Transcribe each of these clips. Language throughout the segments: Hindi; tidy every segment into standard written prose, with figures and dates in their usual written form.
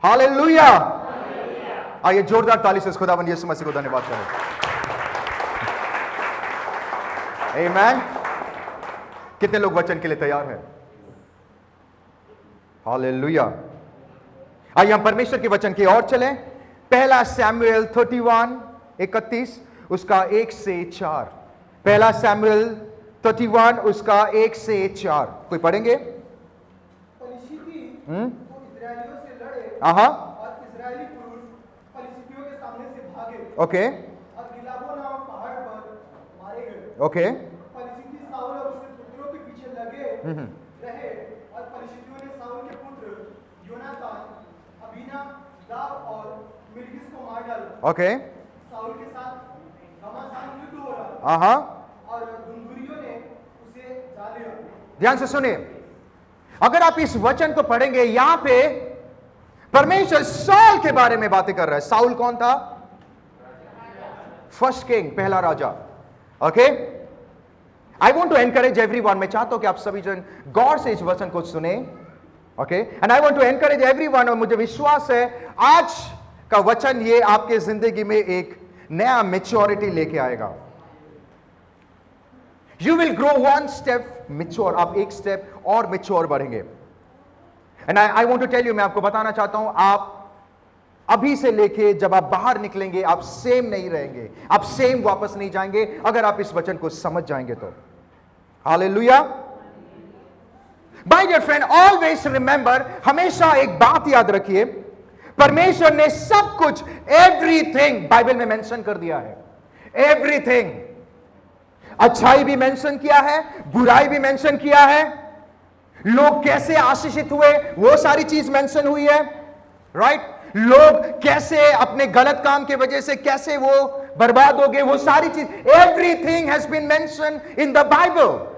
हालेलुया। आइए जोरदार ताली से खुदावंद यीशु मसीह को धन्यवाद करें। आमीन। कितने लोग वचन के लिए तैयार हैं? हालेलुया। आइए हम परमेश्वर के वचन की ओर चलें। पहला सैमुएल 31:31 उसका 1 से 4। पहला सैमुएल 31 उसका 1 से 4 कोई पढ़ेंगे? इस्राएलियों से लड़े आहा और इस्राएली पुरुष फलिस्तीयों के सामने से भागे ओके और गिलाबो नामक पहाड़ पर मारे गए। ओके फलिस्ती साउल और उसके पुत्रों के पीछे लगे रहे और फलिस्तियों ने साउल के पुत्र योनातान, अबीनादाब और मिल्किस को मार डाला। ओके साउल के साथ घमासान युद्ध हो रहा आहा और दुंदुरियों ने उसे जा लिया। ध्यान से सुनिए। अगर आप इस वचन को पढ़ेंगे, यहां पे परमेश्वर साउल के बारे में बातें कर रहा है। साउल कौन था? फर्स्ट किंग, पहला राजा। Okay, I want to encourage everyone. मैं चाहता हूं कि आप सभी जन गौर से इस वचन को सुने। Okay, and I want to encourage everyone. और मुझे विश्वास है आज का वचन ये आपके जिंदगी में एक नया मैच्योरिटी लेके आएगा। You will grow one step mature. आप एक स्टेप और mature बढ़ेंगे। And I want to tell you, मैं आपको बताना चाहता हूं, आप अभी से लेके जब आप बाहर निकलेंगे, आप सेम नहीं रहेंगे, आप सेम वापस नहीं जाएंगे अगर आप इस वचन को समझ जाएंगे तो। Hallelujah. My dear friend, always remember, हमेशा एक बात याद रखिए, परमेश्वर ने सब कुछ, एवरीथिंग बाइबल में मेंशन कर दिया है। एवरीथिंग, अच्छाई भी मेंशन किया है, बुराई भी मेंशन किया है, लोग कैसे आशीषित हुए वो सारी चीज मेंशन हुई है, राइट? लोग कैसे अपने गलत काम की वजह से कैसे वो बर्बाद हो गए, वो सारी चीज, everything has been mention in the Bible.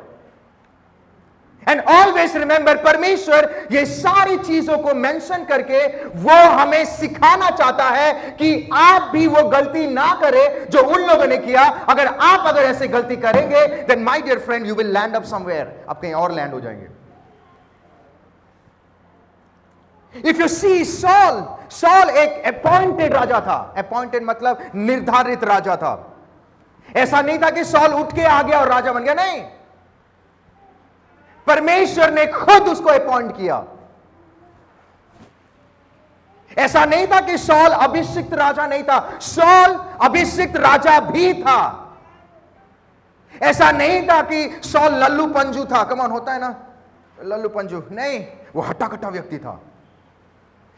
And always remember, परमेश्वर ये सारी चीजों को मेंशन करके वो हमें सिखाना चाहता है कि आप भी वो गलती ना करें जो उन लोगों ने किया। अगर ऐसे गलती करेंगे, then my dear friend, you will land up somewhere, आप कहीं और लैंड हो जाएंगे। इफ यू सी सॉल एक अपॉइंटेड राजा था। अपॉइंटेड मतलब निर्धारित राजा था। ऐसा नहीं था कि सॉल उठ के आ गया और राजा बन गया, नहीं, परमेश्वर ने खुद उसको अपॉइंट किया। ऐसा नहीं था कि सॉल अभिषिक्त राजा नहीं था, सॉल अभिषिक्त राजा भी था। ऐसा नहीं था कि सॉल लल्लू पंजू था। कमान होता है ना लल्लू पंजू, नहीं, वो हट्टा कट्टा व्यक्ति था।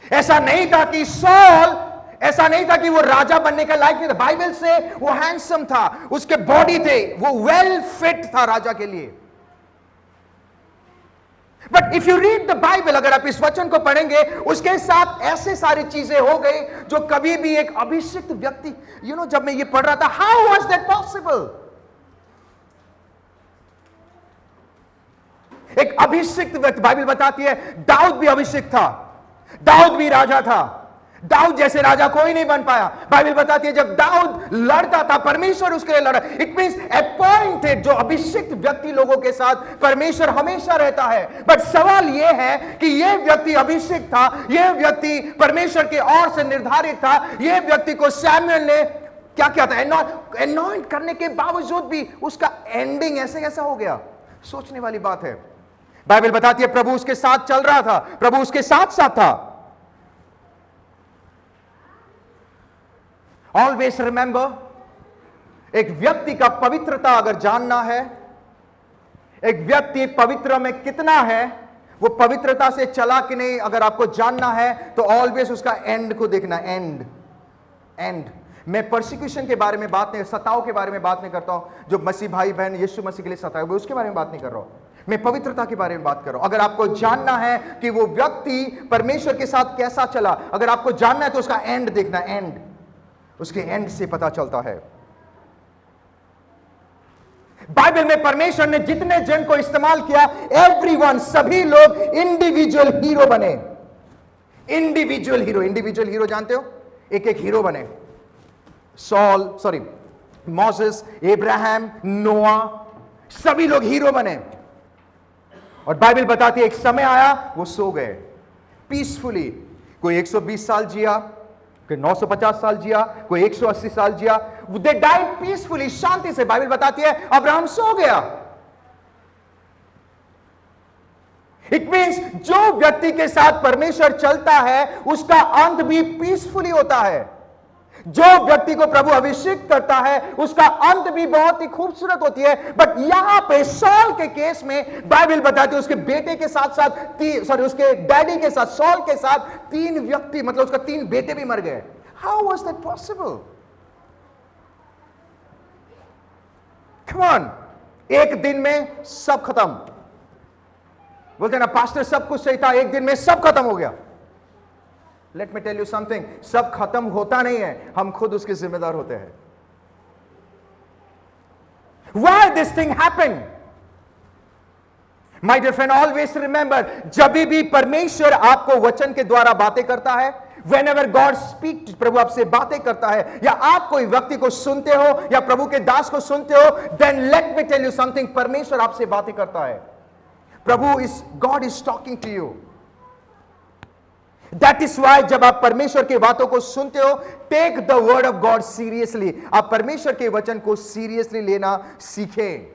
ऐसा नहीं था कि सॉल, ऐसा नहीं था कि वो राजा बनने का लायक नहीं था। बाइबल से वो हैंडसम था, उसके बॉडी थे, वो वेल फिट था राजा के लिए। But if you read the Bible, अगर आप इस वचन को पढ़ेंगे, उसके साथ ऐसे सारी चीजें हो गई जो कभी भी एक अभिषिक्त व्यक्ति, जब मैं ये पढ़ रहा था, हाउ वाज दैट पॉसिबल? एक अभिषिक्त व्यक्ति, बाइबल बताती है दाऊद भी अभिषिक्त था, दाऊद भी राजा था। दाऊद जैसे राजा कोई नहीं बन पाया। बाइबल बताती है जब दाऊद लड़ता था, परमेश्वर उसके लिए लड़ा। इट मींस अपॉइंटेड, जो अभिषिक्त व्यक्ति लोगों के साथ परमेश्वर हमेशा रहता है। बट सवाल यह है कि यह व्यक्ति अभिषिक्त था, यह व्यक्ति परमेश्वर के ओर से निर्धारित था। यह व्यक्ति को सैमुएल ने क्या किया था? अनॉइंट करने के बावजूद भी उसका एंडिंग ऐसे कैसा हो गया? सोचने वाली बात है। बाइबल बताती है प्रभु उसके साथ चल रहा था, प्रभु उसके साथ साथ था। ऑलवेज रिमेंबर, एक व्यक्ति का पवित्रता अगर जानना है, एक व्यक्ति पवित्र में कितना है, वो पवित्रता से चला कि नहीं, अगर आपको जानना है तो ऑलवेज उसका एंड को देखना। एंड मैं परसिक्यूशन के बारे में बात नहीं, सताव के बारे में बात नहीं करता हूं, जो मसीह भाई बहन यीशु मसीह के लिए सताए हुए, उसके बारे में बात नहीं कर रहा हूं। मैं पवित्रता के बारे में बात कर रहा हूं। अगर आपको जानना है कि वो व्यक्ति परमेश्वर के साथ कैसा चला, अगर आपको जानना है तो उसका एंड देखना। एंड, उसके एंड से पता चलता है। बाइबल में परमेश्वर ने जितने जन को इस्तेमाल किया, एवरीवन, सभी लोग इंडिविजुअल हीरो बने। इंडिविजुअल हीरो जानते हो? एक एक हीरो बने। मोसेस, अब्राहम, नोआ, सभी लोग हीरो बने। और बाइबल बताती है एक समय आया वो सो गए पीसफुली। कोई 120 साल जिया, कोई 950 साल जिया, कोई 180 साल जिया। दे डाइड पीसफुली, शांति से। बाइबल बताती है अब्राहम सो गया। इट मींस जो व्यक्ति के साथ परमेश्वर चलता है उसका अंत भी पीसफुली होता है। जो व्यक्ति को प्रभु अभिषेक करता है उसका अंत भी बहुत ही खूबसूरत होती है। बट यहां पे सॉल के केस में बाइबल बताती है उसके बेटे के साथ साथ उसके डैडी के साथ, सॉल के साथ 3 व्यक्ति, मतलब उसका 3 बेटे भी मर गए। How was that possible? Come on, एक दिन में सब खत्म। बोलते ना पास्टर सब कुछ सही था, एक दिन में सब खत्म हो गया। Let me tell you something, सब खत्म होता नहीं है, हम खुद उसके जिम्मेदार होते हैं। Why this thing happened? My dear friend, always remember, जब भी परमेश्वर आपको वचन के द्वारा बातें करता है, whenever God speaks, प्रभु आपसे बातें करता है, या आप कोई व्यक्ति को सुनते हो या प्रभु के दास को सुनते हो, then let me tell you something, परमेश्वर आपसे बातें करता है। प्रभु God is talking to you. That is why जब आप परमेश्वर के बातों को सुनते हो, take the word of God seriously. आप परमेश्वर के वचन को सीरियसली लेना सीखें।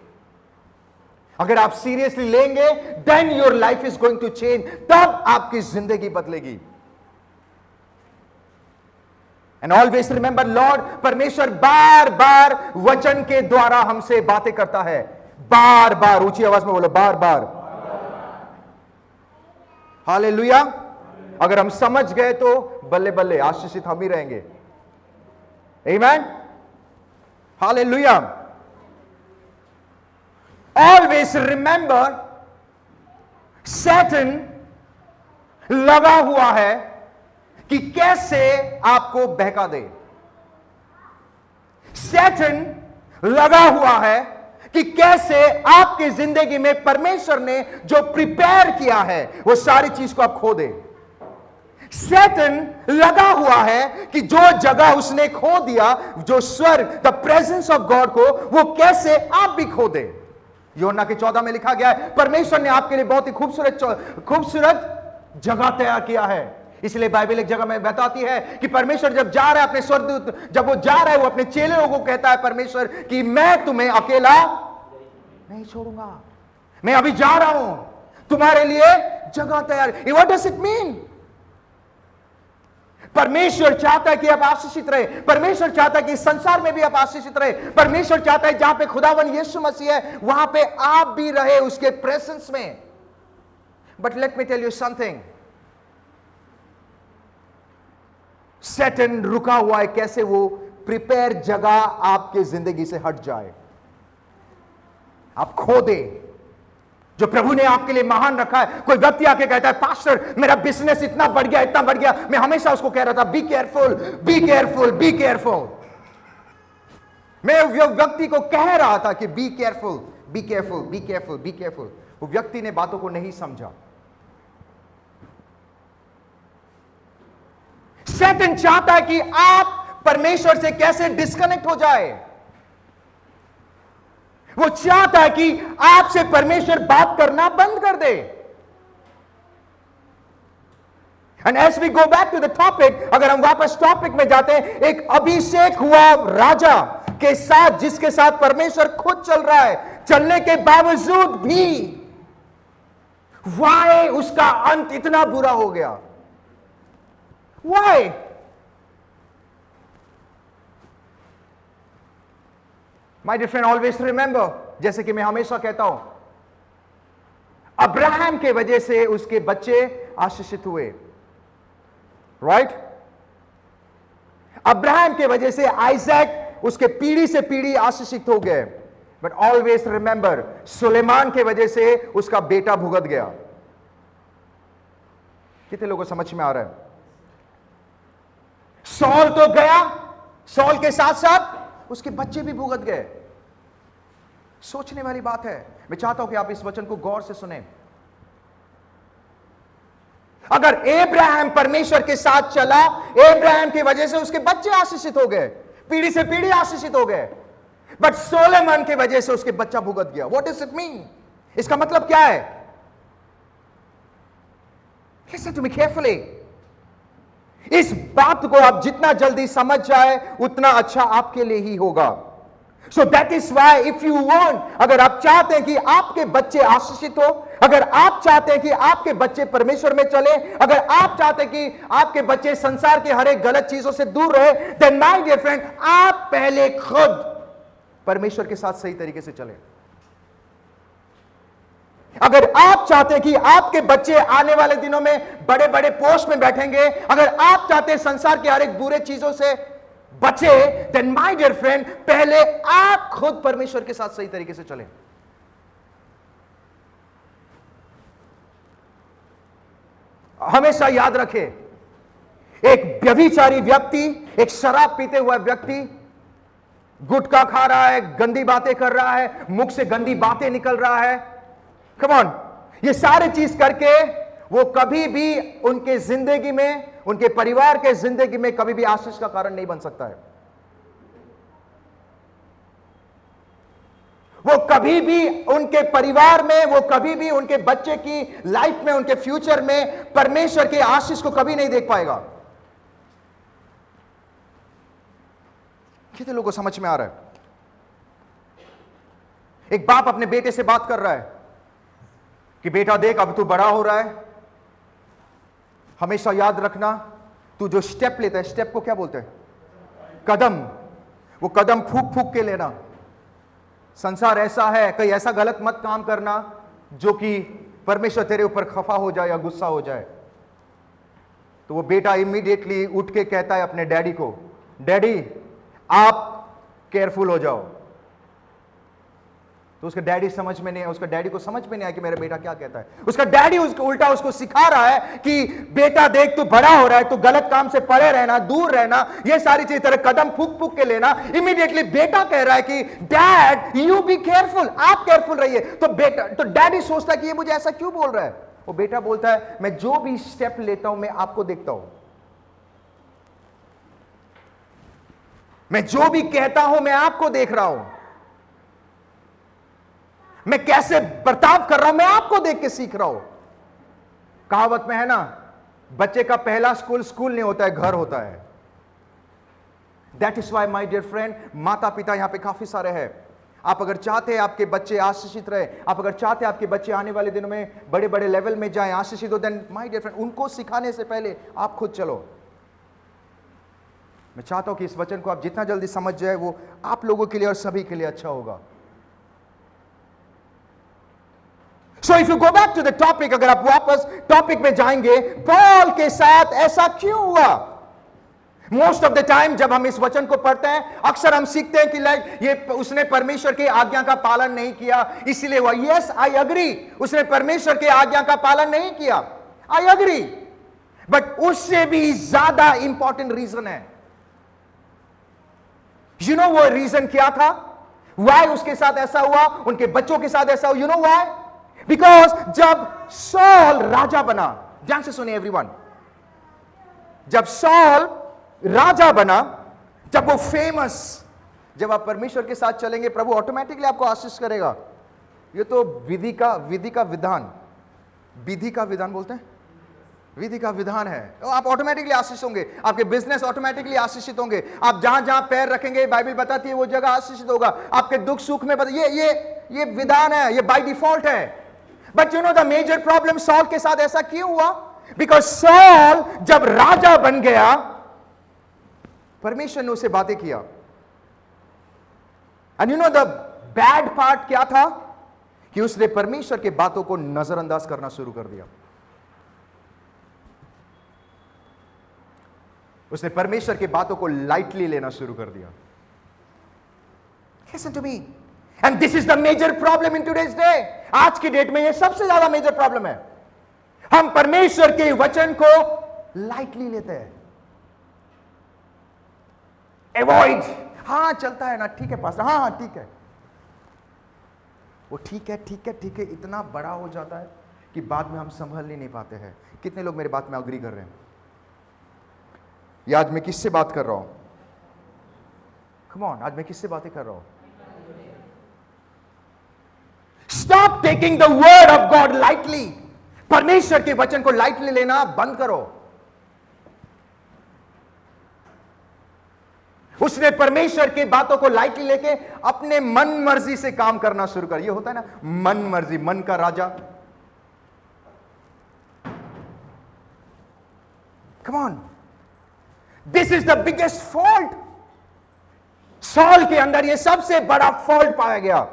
अगर आप सीरियसली लेंगे, then your life is going to change, तब आपकी जिंदगी बदलेगी। एंड ऑलवेज रिमेंबर, लॉर्ड, परमेश्वर बार बार वचन के द्वारा हमसे बातें करता है। बार बार, ऊंची आवाज में बोलो, बार बार। हालेलुया। अगर हम समझ गए तो बल्ले बल्ले, आशीषित हम ही रहेंगे। आमीन, हालेलुया। ऑलवेज रिमेंबर, सैटन लगा हुआ है कि कैसे आपको बहका दे। सैटन लगा हुआ है कि कैसे आपकी जिंदगी में परमेश्वर ने जो प्रिपेयर किया है वो सारी चीज को आप खो दे। सैटन लगा हुआ है कि जो जगह उसने खो दिया, जो स्वर्ग, द प्रेजेंस ऑफ गॉड को, वो कैसे आप भी खो दे। यूहन्ना के 14 में लिखा गया है, परमेश्वर ने आपके लिए बहुत ही खूबसूरत जगह तैयार किया है। इसलिए बाइबल एक जगह में बताती है कि परमेश्वर जब जा रहा है अपने स्वर्गदूत, जब वो जा रहा है, वो अपने चेले लोगों को कहता है परमेश्वर कि मैं तुम्हें अकेला नहीं छोड़ूंगा, मैं अभी जा रहा हूं तुम्हारे लिए जगह तैयार। What does it mean? परमेश्वर चाहता है कि आप आशीषित रहे। परमेश्वर चाहता है कि संसार में भी आप आशीषित रहे। परमेश्वर चाहता है जहां पे खुदावन यीशु मसीह है वहां पे आप भी रहे उसके प्रेजेंस में। But let me tell you something, Satan रुका हुआ है कैसे वो प्रिपेयर जगह आपके जिंदगी से हट जाए, आप खो दे जो प्रभु ने आपके लिए महान रखा है। कोई व्यक्ति आके कहता है पास्टर मेरा बिजनेस इतना बढ़ गया, इतना बढ़ गया। मैं हमेशा उसको कह रहा था be careful, be careful, be careful. मैं व्यक्ति को कह रहा था कि be careful, be careful, be careful, be careful. वो व्यक्ति ने बातों को नहीं समझा। सैटन चाहता है कि आप परमेश्वर से कैसे डिस्कनेक्ट हो जाए। वो चाहता है कि आपसे परमेश्वर बात करना बंद कर दे। And as we go back to the topic, अगर हम वापस टॉपिक में जाते हैं, एक अभिषेक हुआ राजा के साथ, जिसके साथ परमेश्वर खुद चल रहा है, चलने के बावजूद भी वाई उसका अंत इतना बुरा हो गया। Why? My dear friend, always remember, जैसे कि मैं हमेशा कहता हूं, अब्राहम के वजह से उसके बच्चे आशीषित हुए, राइट? अब्राहम के वजह से आइजैक उसके पीढ़ी से पीढ़ी आशीषित हो गए। बट ऑलवेज रिमेंबर, सुलेमान के वजह से उसका बेटा भुगत गया। कितने लोगों को समझ में आ रहा है? सॉल तो गया, सॉल के साथ साथ उसके बच्चे भी भुगत गए। सोचने वाली बात है। मैं चाहता हूं कि आप इस वचन को गौर से सुने। अगर अब्राहम परमेश्वर के साथ चला, अब्राहम की वजह से उसके बच्चे आशीषित हो गए, पीढ़ी से पीढ़ी आशीषित हो गए। बट सोलोमन की वजह से उसके बच्चा भुगत गया। What does it mean? इसका मतलब क्या है? Listen to me carefully. इस बात को आप जितना जल्दी समझ जाए उतना अच्छा आपके लिए ही होगा। So that is why if you want, अगर आप चाहते हैं कि आपके बच्चे आशीषित हो, अगर आप चाहते हैं कि आपके बच्चे परमेश्वर में चले, अगर आप चाहते हैं कि आपके बच्चे संसार के हर एक गलत चीजों से दूर रहे, देन माय डियर फ्रेंड, आप पहले खुद परमेश्वर के साथ सही तरीके से चले। अगर आप चाहते हैं कि आपके बच्चे आने वाले दिनों में बड़े बड़े पोस्ट में बैठेंगे, अगर आप चाहते हैं संसार के हर एक बुरे चीजों से बचे, देन माय डियर फ्रेंड, पहले आप खुद परमेश्वर के साथ सही तरीके से चलें। हमेशा याद रखें, एक व्यभिचारी व्यक्ति, एक शराब पीते हुआ व्यक्ति, गुटखा खा रहा है, गंदी बातें कर रहा है, मुख से गंदी बातें निकल रहा है, कम ऑन, ये सारे चीज करके वो कभी भी उनके जिंदगी में, उनके परिवार के जिंदगी में कभी भी आशीष का कारण नहीं बन सकता है। वो कभी भी उनके परिवार में, वो कभी भी उनके बच्चे की लाइफ में, उनके फ्यूचर में परमेश्वर के आशीष को कभी नहीं देख पाएगा। कितने लोगों को समझ में आ रहा है? एक बाप अपने बेटे से बात कर रहा है कि बेटा देख, अब तू बड़ा हो रहा है, हमेशा याद रखना, तू जो स्टेप लेता है, स्टेप को क्या बोलते हैं? कदम। वो कदम फूक फूक के लेना। संसार ऐसा है, कहीं ऐसा गलत मत काम करना जो कि परमेश्वर तेरे ऊपर खफा हो जाए या गुस्सा हो जाए। तो वो बेटा इमीडिएटली उठ के कहता है अपने डैडी को, डैडी आप केयरफुल हो जाओ। तो उसका डैडी समझ में नहीं, उसका डैडी को समझ में नहीं आया कि मेरा बेटा क्या कहता है। उसका डैडी उसको उल्टा उसको सिखा रहा है कि बेटा देख, तू बड़ा हो रहा है, तू गलत काम से परे रहना, दूर रहना, ये सारी चीज तेरे कदम फूक फूक के लेना। इमीडिएटली बेटा कह रहा है कि डैड यू बी केयरफुल, आप केयरफुल रहिए। तो डैडी सोचता है कि ये मुझे ऐसा क्यों बोल रहा है। वो बेटा बोलता है, मैं जो भी स्टेप लेता हूं मैं आपको देखता हूं, मैं जो भी कहता हूं मैं आपको देख रहा हूं, मैं कैसे बर्ताव कर रहा हूं मैं आपको देख के सीख रहा हूं। कहावत में है ना, बच्चे का पहला स्कूल नहीं होता है, घर होता है। That is why my dear friend, माता पिता यहां पे काफी सारे हैं। आप अगर चाहते हैं आपके बच्चे आशीषित रहे, आप अगर चाहते हैं आपके बच्चे आने वाले दिनों में बड़े बड़े लेवल में जाएं, आशीषित हो, देन माय डियर फ्रेंड, उनको सिखाने से पहले आप खुद चलो। मैं चाहता हूं कि इस वचन को आप जितना जल्दी समझ जाए वो आप लोगों के लिए और सभी के लिए अच्छा होगा। So if you go back to the topic, अगर आप वापस टॉपिक में जाएंगे, पॉल के साथ ऐसा क्यों हुआ? मोस्ट ऑफ द टाइम जब हम इस वचन को पढ़ते हैं, अक्सर हम सीखते हैं कि लाइक ये उसने परमेश्वर की आज्ञा का पालन नहीं किया इसलिए हुआ। यस, आई अग्री, उसने परमेश्वर की आज्ञा का पालन नहीं किया, आई अग्री, बट उससे भी ज्यादा इंपॉर्टेंट रीजन है। यू नो वो रीजन क्या था? वाई उसके साथ ऐसा हुआ, उनके बच्चों के साथ ऐसा हुआ? You know why? बिकॉज जब सॉल राजा बना, ध्यान से सुनिए एवरीवन, जब सॉल राजा बना, जब वो फेमस, जब आप परमेश्वर के साथ चलेंगे प्रभु ऑटोमेटिकली आपको आशीष करेगा। ये तो विधि का विधान बोलते हैं, विधि का विधान है। तो आप ऑटोमेटिकली आशीष होंगे, आपके बिजनेस ऑटोमेटिकली आशीषित होंगे, आप जहां जहां पैर रखेंगे बाइबल बताती है वो जगह आशीषित होगा, आपके दुख सुख में ये विधान है, ये बाय डिफॉल्ट है। But you know the major problem Saul के साथ ऐसा क्यों हुआ? बिकॉज सॉल जब राजा बन गया, परमेश्वर ने उसे बातें किया। And you know the bad part क्या था? कि उसने परमेश्वर के बातों को नजरअंदाज करना शुरू कर दिया। उसने परमेश्वर की बातों को लाइटली लेना शुरू कर दिया। Listen to me. And this is the major problem in today's day. आज की डेट में यह सबसे ज्यादा मेजर प्रॉब्लम है। हम परमेश्वर के वचन को लाइटली लेते हैं। Avoid, हाँ चलता है ना, ठीक है पास्टर, हाँ ठीक है, वो ठीक है इतना बड़ा हो जाता है कि बाद में हम संभल ही नहीं पाते हैं। कितने लोग मेरे बात में अग्री कर रहे हैं? ये आज मैं किससे बात कर रहा हूं? Come on, आज मैं किससे बातें कर रहा हूं? Stop taking the word of God lightly. परमेश्वर के वचन को लाइटली लेना बंद करो। उसने परमेश्वर की बातों को लाइटली लेके अपने मन मर्जी से काम करना शुरू कर। ये होता है ना मन मर्जी, मन का राजा। Come on, this is the biggest fault. सॉल के अंदर यह सबसे बड़ा फॉल्ट पाया गया।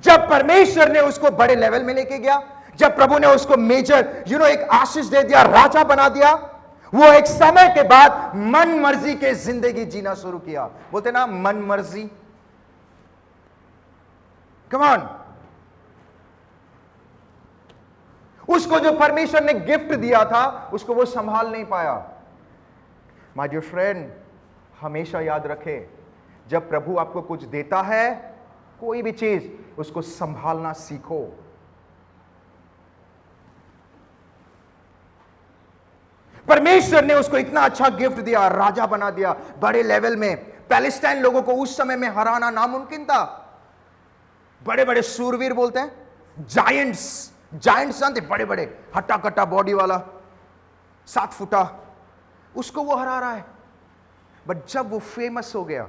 जब परमेश्वर ने उसको बड़े लेवल में लेके गया, जब प्रभु ने उसको मेजर एक आशीष दे दिया, राजा बना दिया, वो एक समय के बाद मन मर्जी के जिंदगी जीना शुरू किया। बोलते ना मन मर्जी। कम ऑन, उसको जो परमेश्वर ने गिफ्ट दिया था उसको वो संभाल नहीं पाया। माय डियर फ्रेंड, हमेशा याद रखे, जब प्रभु आपको कुछ देता है, कोई भी चीज, उसको संभालना सीखो। परमेश्वर ने उसको इतना अच्छा गिफ्ट दिया, राजा बना दिया बड़े लेवल में। पैलेस्टाइन लोगों को उस समय में हराना नामुमकिन था। बड़े बड़े सूरवीर बोलते हैं, जायंट्स जानते, बड़े बड़े हट्टा कट्टा बॉडी वाला 7 फुटा, उसको वो हरा रहा है। बट जब वो फेमस हो गया,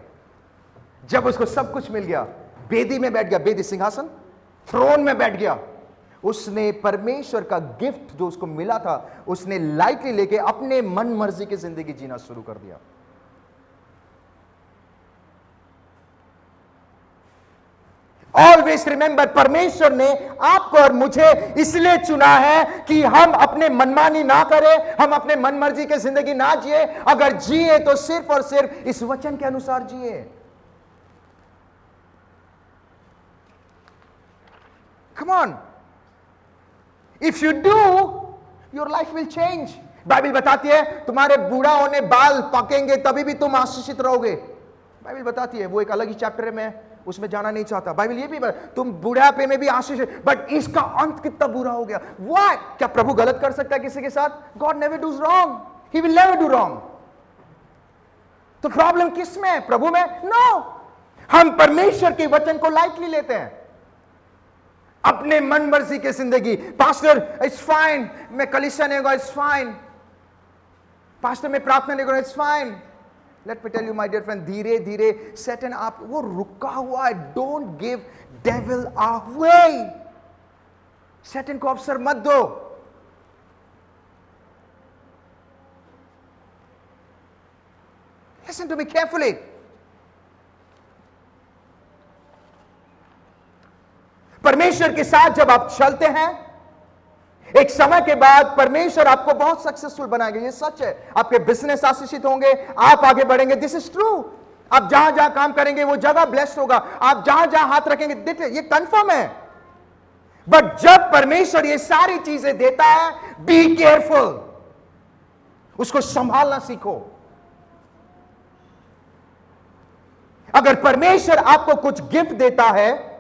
जब उसको सब कुछ मिल गया, बेदी में बैठ गया, बेदी सिंहासन, थ्रोन में बैठ गया, उसने परमेश्वर का गिफ्ट जो उसको मिला था उसने लाइटली लेके अपने मन मर्जी की जिंदगी जीना शुरू कर दिया। ऑलवेज रिमेंबर, परमेश्वर ने आपको और मुझे इसलिए चुना है कि हम अपने मनमानी ना करें, हम अपने मन मर्जी की जिंदगी ना जिए। अगर जिए तो सिर्फ और सिर्फ इस वचन के अनुसार जिए। Come on, if you do, your life will change. Bible बताती है तुम्हारे बूढ़ा होने बाल पकेंगे तभी भी तुम आशीषित रहोगे। बाइबल बताती है, वो एक अलग ही चैप्टर में, उसमें जाना नहीं चाहता। बाइबल ये भी तुम बुढ़ापे में भी आशीषित, बट इसका अंत कितना बुरा हो गया। व्हाई? क्या प्रभु गलत कर सकता है किसी के साथ? God never does wrong, he will never do wrong. तो प्रॉब्लम किस में है? प्रभु में? नो, हम परमेश्वर के वचन को लाइटली लेते हैं, अपने मन मर्जी की जिंदगी। पास्टर इट्स फाइन, मैं कलीसिया नहीं होगा, इट्स फाइन। पास्टर मैं प्रार्थना नहीं करूंगा, it's fine. Let me tell you my dear friend, धीरे धीरे सैटन आप वो रुका हुआ है। Don't give devil away. Satan को अवसर मत दो। Listen to me carefully. परमेश्वर के साथ जब आप चलते हैं, एक समय के बाद परमेश्वर आपको बहुत सक्सेसफुल बनाएंगे। ये सच है। आपके बिजनेस आशीषित होंगे, आप आगे बढ़ेंगे। This is true. आप जहां जहां काम करेंगे वो जगह ब्लेस्ड होगा। आप जहां जहां हाथ रखेंगे, देखिए ये कंफर्म है। बट जब परमेश्वर ये सारी चीजें देता है, बी केयरफुल, उसको संभालना सीखो। अगर परमेश्वर आपको कुछ गिफ्ट देता है,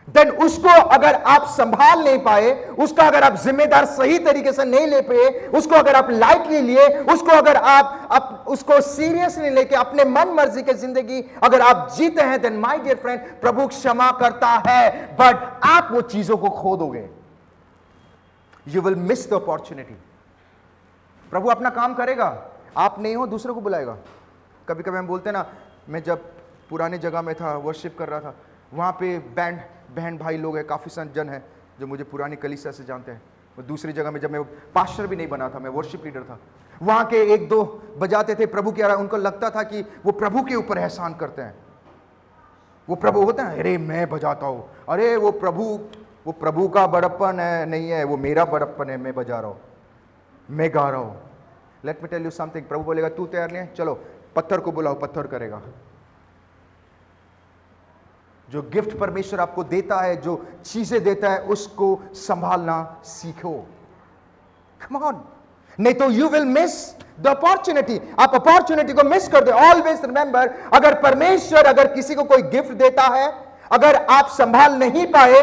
देन उसको अगर आप संभाल नहीं पाए, उसका अगर आप जिम्मेदार सही तरीके से नहीं ले पाए, उसको अगर आप लाइटली लिए, उसको अगर आप उसको सीरियसली लेके अपने मन मर्जी की जिंदगी अगर आप जीते हैं, देन माय डियर फ्रेंड, प्रभु क्षमा करता है, बट आप वो चीजों को खो दोगे। You will miss the opportunity. प्रभु अपना काम करेगा, आप नहीं हो, दूसरों को बुलाएगा। कभी कभी हम बोलते ना, मैं जब पुराने जगह में था, वर्शिप कर रहा था, वहाँ पे बैंड बहन भाई लोग हैं, काफ़ी जन हैं जो मुझे पुरानी कलीसिया से जानते हैं। वो दूसरी जगह में जब मैं पास्टर भी नहीं बना था, मैं वर्शिप लीडर था, वहाँ के 1-2 बजाते थे प्रभु की आराधना। उनको लगता था कि वो प्रभु के ऊपर एहसान करते हैं। वो प्रभु होता है, अरे मैं बजाता हूँ, अरे वो प्रभु का बड़प्पन है, नहीं है, वो मेरा बड़प्पन है, मैं बजा रहा हूँ, मैं गा रहा हूँ। Let me tell you something, प्रभु बोलेगा तू तैयार नहीं है, चलो पत्थर को बुलाओ, पत्थर करेगा। जो गिफ्ट परमेश्वर आपको देता है, जो चीजें देता है, उसको संभालना सीखो। कम ऑन, नहीं तो you will miss the opportunity. आप अपॉर्चुनिटी को मिस कर दो। ऑलवेज रिमेंबर, अगर परमेश्वर अगर किसी को कोई गिफ्ट देता है, अगर आप संभाल नहीं पाए,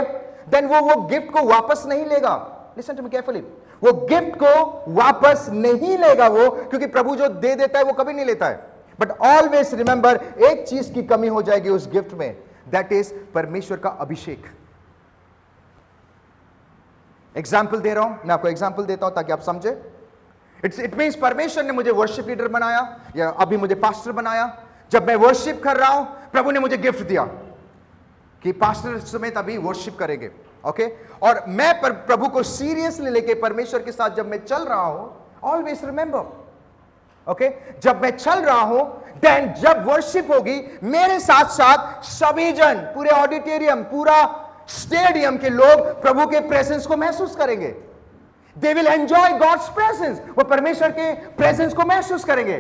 देन वो गिफ्ट को वापस नहीं लेगा। लिसन टू मी केयरफुली, वो गिफ्ट को वापस नहीं लेगा वो, क्योंकि प्रभु जो दे देता है वो कभी नहीं लेता है। बट ऑलवेज रिमेंबर, एक चीज की कमी हो जाएगी उस गिफ्ट में, दैट इज परमेश्वर का अभिषेक। एग्जाम्पल दे रहा हूं मैं आपको, एग्जाम्पल देता हूं ताकि आप समझे। इट मीन्स परमेश्वर ने मुझे वर्शिप लीडर बनाया या अभी मुझे पास्टर बनाया। जब मैं वर्शिप कर रहा हूं, प्रभु ने मुझे गिफ्ट दिया कि पास्टर समेत अभी वर्शिप करेंगे, ओके। और मैं प्रभु को सीरियसली लेके परमेश्वर के साथ जब मैं चल रहा हूं, ऑलवेज रिमेंबर, ओके, जब मैं चल रहा हूं, देन जब वर्शिप होगी, मेरे साथ साथ सभी जन, पूरे ऑडिटोरियम, पूरा स्टेडियम के लोग प्रभु के प्रेजेंस को महसूस करेंगे। They will enjoy God's presence, वो परमेश्वर के प्रेजेंस को महसूस करेंगे।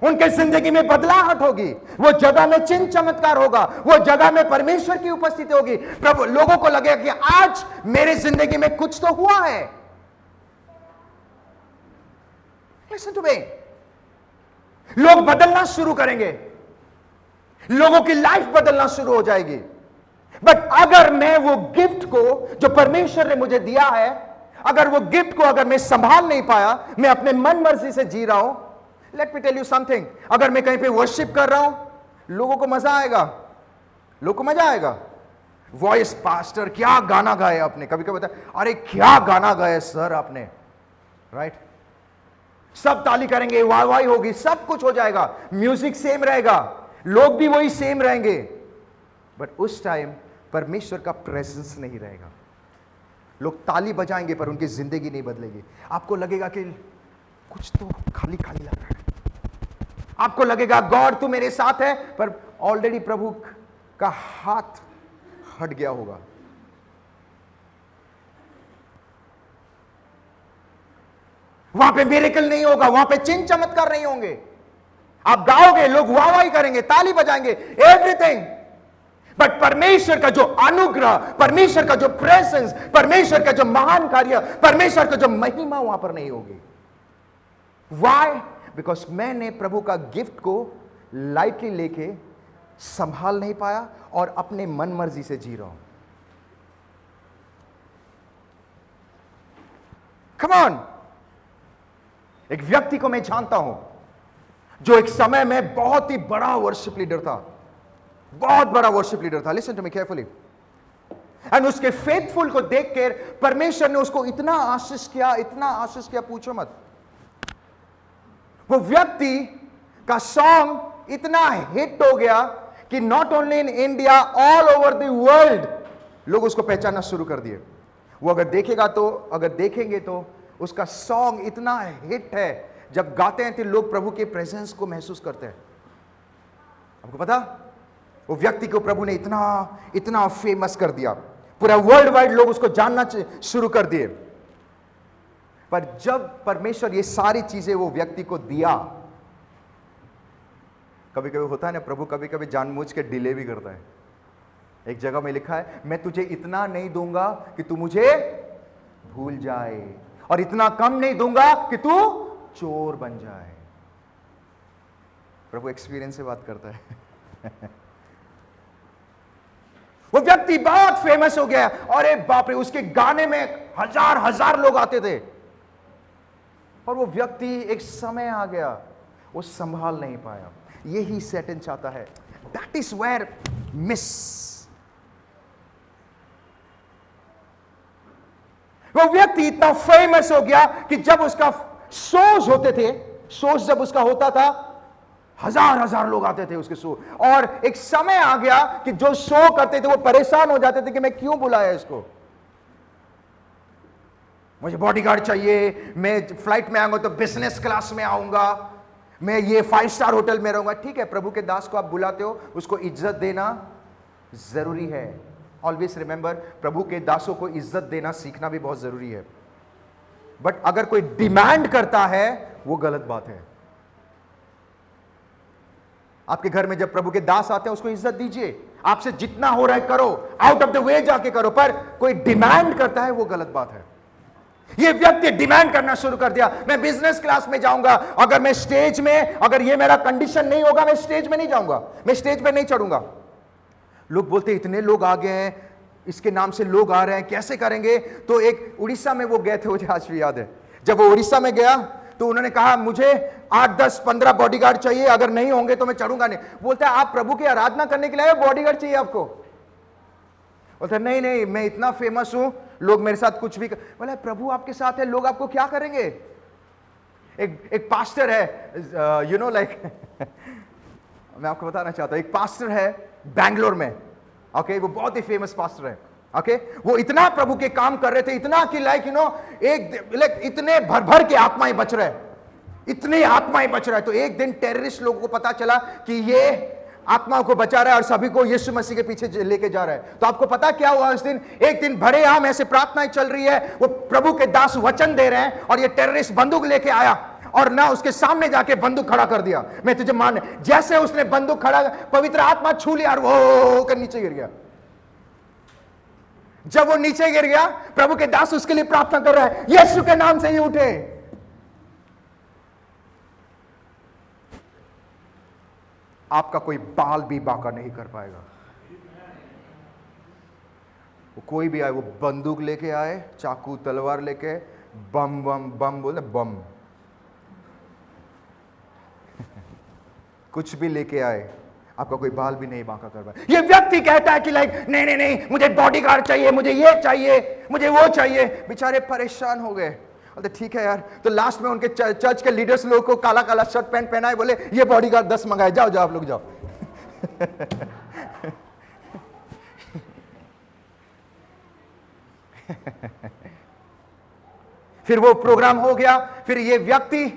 उनके जिंदगी में बदलाहट होगी, वो जगह में चिन्ह चमत्कार होगा, वो जगह में परमेश्वर की उपस्थिति होगी। प्रभु, लोगों को लगेगा कि आज मेरे जिंदगी में कुछ तो हुआ है। लिसन टू मी, लोग बदलना शुरू करेंगे, लोगों की लाइफ बदलना शुरू हो जाएगी। बट अगर मैं वो गिफ्ट को जो परमेश्वर ने मुझे दिया है, अगर वो गिफ्ट को अगर मैं संभाल नहीं पाया, मैं अपने मन मर्जी से जी रहा हूं, let me tell you something, अगर मैं कहीं पे वर्शिप कर रहा हूं, लोगों को मजा आएगा, लोगों को मजा आएगा। वॉइस, पास्टर क्या गाना गाया आपने, कभी कभी बताया, अरे क्या गाना गाया सर आपने, राइट? सब ताली करेंगे, वाह वाही होगी, सब कुछ हो जाएगा, म्यूजिक सेम रहेगा, लोग भी वही सेम रहेंगे। बट उस टाइम परमेश्वर का प्रेजेंस नहीं रहेगा। लोग ताली बजाएंगे पर उनकी जिंदगी नहीं बदलेगी। आपको लगेगा कि कुछ तो खाली खाली लग रहा है, आपको लगेगा गॉड तू मेरे साथ है, पर ऑलरेडी प्रभु का हाथ हट गया होगा। वहां पे मिरेकल नहीं होगा, वहां पे चिन्ह चमत्कार नहीं होंगे। आप गाओगे, लोग वाहवाही करेंगे, ताली बजाएंगे, एवरीथिंग, बट परमेश्वर का जो अनुग्रह, परमेश्वर का जो प्रेजेंस, परमेश्वर का जो महान कार्य, परमेश्वर का जो महिमा वहां पर नहीं होगी। वाई? बिकॉज मैंने प्रभु का गिफ्ट को लाइटली लेके संभाल नहीं पाया और अपने मन मर्जी से जी रहा हूं। Come on. एक व्यक्ति को मैं जानता हूं जो एक समय में बहुत ही बड़ा वर्शिप लीडर था, बहुत बड़ा वर्शिप लीडर था। Listen to me carefully. And उसके फेथफुल को देखकर परमेश्वर ने उसको इतना आशीष किया, इतना आशीष किया, पूछो मत। वो व्यक्ति का सॉन्ग इतना हिट हो गया कि not only in India, all over the world लोग उसको पहचानना शुरू कर दिए। वो अगर देखेगा तो, अगर देखेंगे तो उसका सॉन्ग इतना हिट है, जब गाते हैं तो लोग प्रभु के प्रेजेंस को महसूस करते हैं। आपको पता, वो व्यक्ति को प्रभु ने इतना इतना फेमस कर दिया, पूरा वर्ल्ड वाइड लोग उसको जानना शुरू कर दिए। पर जब परमेश्वर ये सारी चीजें वो व्यक्ति को दिया, कभी कभी होता है ना, प्रभु कभी कभी जानबूझ के डिले भी करता है। एक जगह में लिखा है, मैं तुझे इतना नहीं दूंगा कि तू मुझे भूल जाए, और इतना कम नहीं दूंगा कि तू चोर बन जाए। प्रभु एक्सपीरियंस से बात करता है। वो व्यक्ति बहुत फेमस हो गया, अरे बाप रे, उसके गाने में हजार हजार लोग आते थे। और वो व्यक्ति, एक समय आ गया, वो संभाल नहीं पाया। यही सैटन चाहता है। That is where miss. वो व्यक्ति इतना फेमस हो गया कि जब उसका शोज होते थे, शोज जब उसका होता था, हजार हजार लोग आते थे उसके शो। और एक समय आ गया कि जो शो करते थे वो परेशान हो जाते थे कि मैं क्यों बुलाया इसको, मुझे बॉडीगार्ड चाहिए, मैं फ्लाइट में आऊंगा तो बिजनेस क्लास में आऊंगा, मैं ये 5 स्टार होटल में रहूंगा। ठीक है, प्रभु के दास को आप बुलाते हो, उसको इज्जत देना जरूरी है। ऑलवेज रिमेंबर, प्रभु के दासों को इज्जत देना सीखना भी बहुत जरूरी है। बट अगर कोई डिमांड करता है, वो गलत बात है। आपके घर में जब प्रभु के दास आते हैं, उसको इज्जत दीजिए, आपसे जितना हो रहा है करो, आउट ऑफ द वे जाके करो। पर कोई डिमांड करता है, वो गलत बात है। ये व्यक्ति डिमांड करना शुरू कर दिया, मैं बिजनेस क्लास में जाऊंगा, अगर मैं स्टेज में, अगर ये मेरा कंडीशन नहीं होगा, मैं स्टेज में नहीं जाऊंगा, मैं स्टेज पे नहीं चढ़ूंगा। लोग बोलते इतने लोग आ गए हैं, इसके नाम से लोग आ रहे हैं, कैसे करेंगे। तो एक उड़ीसा में वो गए थे, मुझे आज भी याद है, जब वो उड़ीसा में गया तो उन्होंने कहा मुझे 8, 10, 15 बॉडीगार्ड चाहिए, अगर नहीं होंगे तो मैं चढ़ूंगा नहीं। बोलता है आप प्रभु की आराधना करने के लिए बॉडीगार्ड चाहिए आपको? बोलता नहीं नहीं, मैं इतना फेमस हूं, लोग मेरे साथ कुछ भी बोला, प्रभु आपके साथ है, लोग आपको क्या करेंगे? एक पास्टर है, यू नो लाइक मैं आपको बताना चाहता हूं, एक पास्टर है बैंगलोर में, ओके, वो बहुत ही फेमस पास्टर है, ओके, वो इतना प्रभु के काम कर रहे थे, इतना कि लाइक यू नो एक इतने भर भर के आत्माएं बच रहे, इतनी आत्माएं बच रहा है। तो एक दिन टेररिस्ट लोगों को पता चला कि ये आत्माओं को बचा रहा है और सभी को यीशु मसीह के पीछे लेके जा रहा है। तो आपको पता क्या हुआ उस दिन? एक दिन भरे आम ऐसे प्रार्थनाएं चल रही है, वो प्रभु के दास वचन दे रहे हैं और ये टेररिस्ट बंदूक लेके आया और ना उसके सामने जाके बंदूक खड़ा कर दिया। मैं तुझे मान, जैसे उसने बंदूक खड़ा, पवित्र आत्मा छू लिया और वो कर नीचे गिर गया। जब वो नीचे गिर गया, प्रभु के दास उसके लिए प्रार्थना कर रहा है, यीशु के नाम से ही उठे। आपका कोई बाल भी बांका नहीं कर पाएगा। वो कोई भी आए, वो बंदूक लेके आए, चाकू तलवार लेके, बम बम बम बोले बम कुछ भी लेके आए, आपका कोई बाल भी नहीं बांका कर पाए। ये व्यक्ति कहता है कि लाइक नहीं नहीं नहीं, मुझे बॉडीगार्ड चाहिए, मुझे ये चाहिए, मुझे वो चाहिए। बेचारे परेशान हो गए। तो ठीक है यार। तो लास्ट में उनके चर्च के लीडर्स लोग को काला काला शर्ट पैंट पहनाए, बोले ये बॉडीगार्ड 10 मंगाए, जाओ जाओ आप लोग जाओ। फिर वो प्रोग्राम हो गया। फिर ये व्यक्ति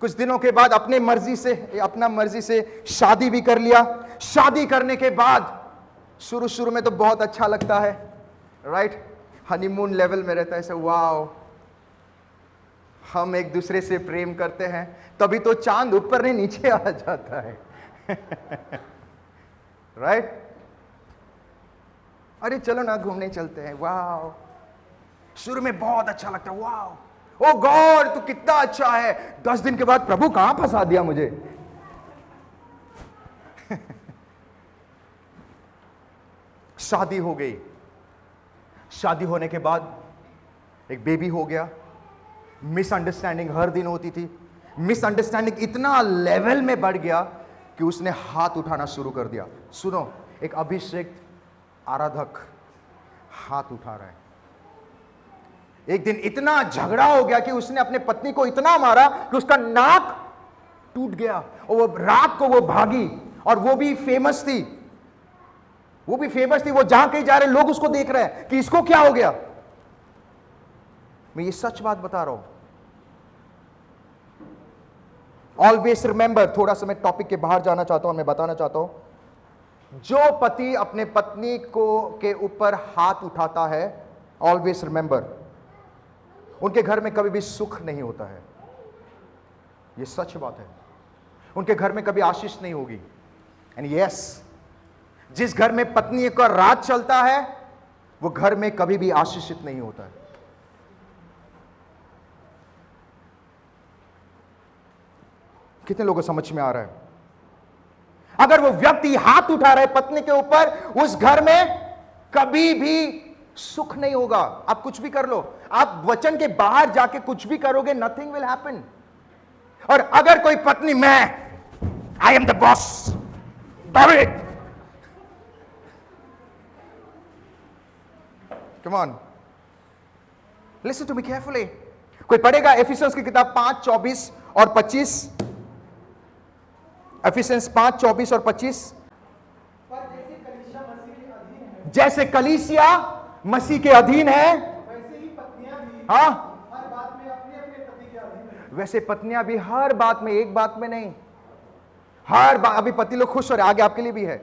कुछ दिनों के बाद अपनी मर्जी से शादी भी कर लिया। शादी करने के बाद शुरू में तो बहुत अच्छा लगता है, राइट, हनीमून लेवल में रहता है, ऐसा वाओ हम एक दूसरे से प्रेम करते हैं, तभी तो चांद ऊपर नहीं नीचे आ जाता है। राइट, अरे चलो ना घूमने चलते हैं, वाओ। शुरू में बहुत अच्छा लगता है, वाओ ओ गॉड तू कितना अच्छा है। 10 दिन के बाद प्रभु कहां फंसा दिया मुझे। शादी हो गई। शादी होने के बाद एक बेबी हो गया। मिसअंडरस्टैंडिंग हर दिन होती थी। मिसअंडरस्टैंडिंग इतना लेवल में बढ़ गया कि उसने हाथ उठाना शुरू कर दिया। सुनो, एक अभिषेक आराधक हाथ उठा रहा है। एक दिन इतना झगड़ा हो गया कि उसने अपने पत्नी को इतना मारा कि उसका नाक टूट गया और वो रात को वो भागी। और वो भी फेमस थी, वो जहां कहीं जा रहे लोग उसको देख रहे हैं कि इसको क्या हो गया। मैं ये सच बात बता रहा हूं। ऑलवेज रिमेंबर, थोड़ा सा मैं टॉपिक के बाहर जाना चाहता हूं, मैं बताना चाहता हूं, जो पति अपने पत्नी को के ऊपर हाथ उठाता है, ऑलवेज रिमेंबर, उनके घर में कभी भी सुख नहीं होता है। यह सच बात है। उनके घर में कभी आशीष नहीं होगी। एंड यस, जिस घर में पत्नी का राज चलता है वो घर में कभी भी आशीषित नहीं होता है। कितने लोगों को समझ में आ रहा है? अगर वो व्यक्ति हाथ उठा रहा है पत्नी के ऊपर, उस घर में कभी भी सुख नहीं होगा। आप कुछ भी कर लो, आप वचन के बाहर जाके कुछ भी करोगे, नथिंग विल हैपन। और अगर कोई पत्नी, मैं I am the boss, David, come on, listen to me carefully. कोई पढ़ेगा एफिसियंस की किताब 5:24 और 25। एफिसियंस 5:24 और 25। पर जैसे कलीसिया मसीह के अधीन है, वैसे ही पत्नियां भी हाँ, हर बात में अपने अपने पति के अधीन हैं। वैसे पत्नियां भी हर बात में, एक बात में नहीं, हर बात। अभी पति लोग खुश हो रहे, आगे आपके लिए भी है।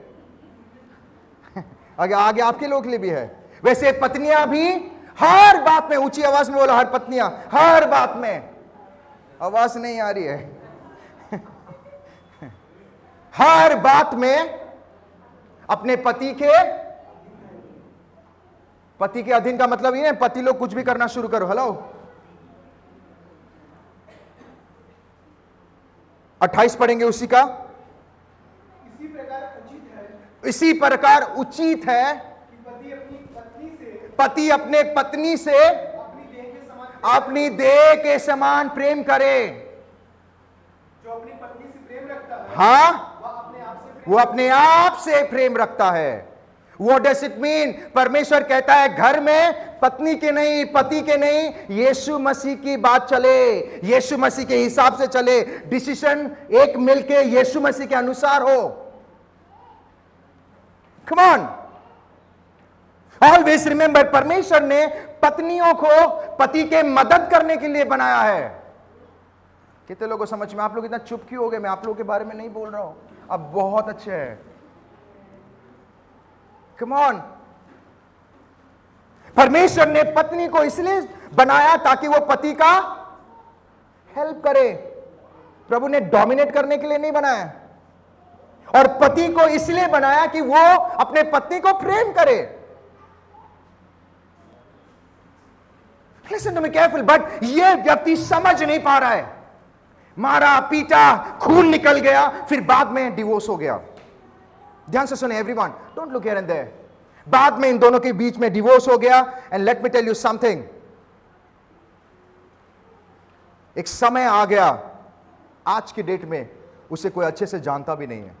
आगे आपके लोग के लिए भी है। वैसे पत्नियां भी हर बात में, ऊंची आवाज में बोलो, हर पत्नियां हर बात में। आवाज नहीं आ रही है। हर बात में अपने पति के अधीन का मतलब ये है, पति लोग कुछ भी करना शुरू करो। हेलो, 28 पढ़ेंगे उसी का। इसी प्रकार उचित है इसी प्रकार उचित है कि पति अपने पत्नी से अपनी देह के समान प्रेम करे। जो अपनी पत्नी से प्रेम रखता है, हाँ, वह अपने आप से वो अपने आप से प्रेम रखता है। What does it mean? परमेश्वर कहता है घर में पत्नी के नहीं, पति के नहीं, यीशु मसीह की बात चले, यीशु मसीह के हिसाब से चले, डिसीजन एक मिलके यीशु मसीह के अनुसार हो। Come on, always remember, परमेश्वर ने पत्नियों को पति के मदद करने के लिए बनाया है। कितने लोगों को समझ में? आप लोग इतना चुप क्यों हो गए? मैं आप लोगों के बारे में नहीं बोल रहा हूं, अब बहुत अच्छे हैं। Come on, परमेश्वर ने पत्नी को इसलिए बनाया ताकि वो पति का हेल्प करे। प्रभु ने डोमिनेट करने के लिए नहीं बनाया, और पति को इसलिए बनाया कि वो अपने पत्नी को प्रेम करे। Listen to me careful, but ये व्यक्ति समझ नहीं पा रहा है। मारा पीटा, खून निकल गया, फिर बाद में डिवोर्स हो गया। ध्यान से सुने everyone, don't look here and there. बाद में इन दोनों के बीच में डिवोर्स हो गया। And let me tell you something, एक समय आ गया, आज की डेट में उसे कोई अच्छे से जानता भी नहीं है।